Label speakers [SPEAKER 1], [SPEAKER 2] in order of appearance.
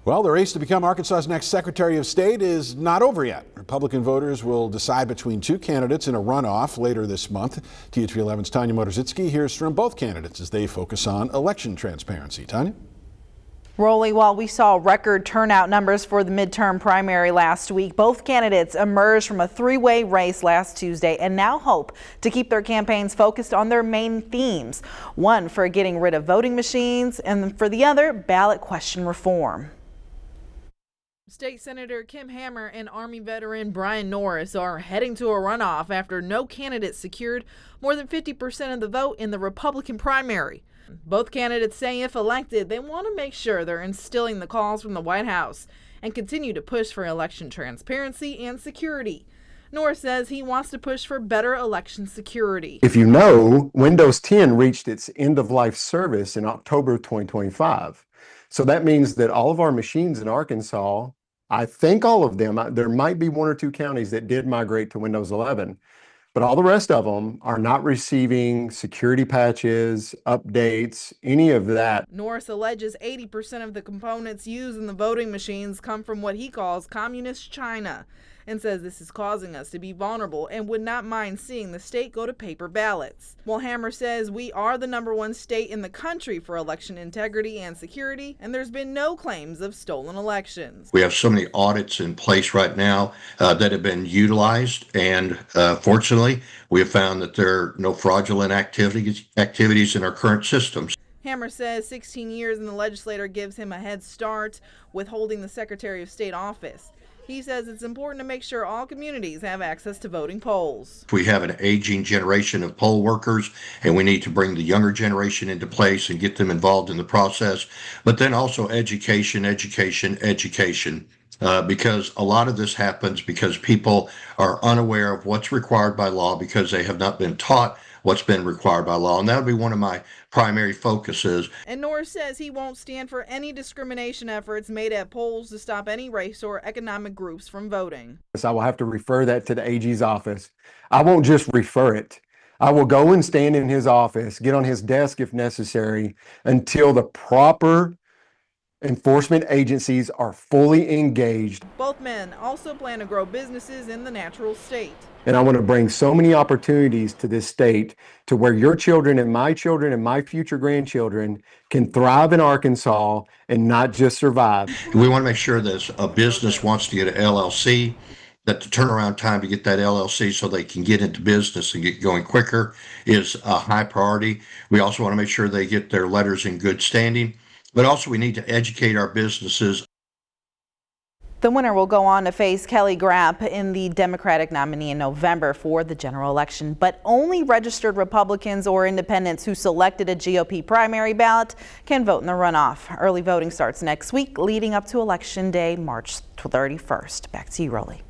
[SPEAKER 1] Well, the race to become Arkansas's next Secretary of State is not over yet. Republican voters will decide between two candidates in a runoff later this month. THV 11's Tanya Motorzitsky hears from both candidates as they focus on election transparency. Tanya?
[SPEAKER 2] Rolly, while we saw record turnout numbers for the midterm primary last week, both candidates emerged from a three-way race last Tuesday and now hope to keep their campaigns focused on their main themes. One for getting rid of voting machines, and for the other, ballot question reform.
[SPEAKER 3] State Senator Kim Hammer and Army veteran Brian Norris are heading to a runoff after no candidate secured more than 50% of the vote in the Republican primary. Both candidates say if elected, they want to make sure they're instilling the calls from the White House and continue to push for election transparency and security. Norris says he wants to push for better election security.
[SPEAKER 4] If you know, Windows 10 reached its end-of-life service in October 2025. So that means that all of our machines in Arkansas, I think all of them, there might be one or two counties that did migrate to Windows 11, but all the rest of them are not receiving security patches, updates, any of that.
[SPEAKER 3] Norris alleges 80% of the components used in the voting machines come from what he calls communist China, and says this is causing us to be vulnerable and would not mind seeing the state go to paper ballots. While Hammer says we are the #1 state in the country for election integrity and security, and there's been no claims of stolen elections.
[SPEAKER 5] We have so many audits in place right now that have been utilized, and fortunately, we have found that there are no fraudulent activities in our current systems.
[SPEAKER 3] Hammer says 16 years in the legislature gives him a head start with holding the Secretary of State office. He says it's important to make sure all communities have access to voting polls.
[SPEAKER 5] We have an aging generation of poll workers, and we need to bring the younger generation into place and get them involved in the process. But then also education, because a lot of this happens because people are unaware of what's required by law because they have not been taught what's been required by law, and that would be one of my primary focuses.
[SPEAKER 3] And Norris says he won't stand for any discrimination efforts made at polls to stop any race or economic groups from voting.
[SPEAKER 4] So I will have to refer that to the AG's office. I won't just refer it. I will go and stand in his office, get on his desk if necessary, until the proper enforcement agencies are fully engaged.
[SPEAKER 3] Both men also plan to grow businesses in the natural state.
[SPEAKER 4] And I want to bring so many opportunities to this state to where your children and my future grandchildren can thrive in Arkansas and not just survive.
[SPEAKER 5] We want to make sure that a business wants to get an LLC, that the turnaround time to get that LLC so they can get into business and get going quicker is a high priority. We also want to make sure they get their letters in good standing, but also we need to educate our businesses.
[SPEAKER 2] The winner will go on to face Kelly Grapp in the Democratic nominee in November for the general election, but only registered Republicans or independents who selected a GOP primary ballot can vote in the runoff. Early voting starts next week, leading up to Election Day, March 31st. Back to you, Rolly.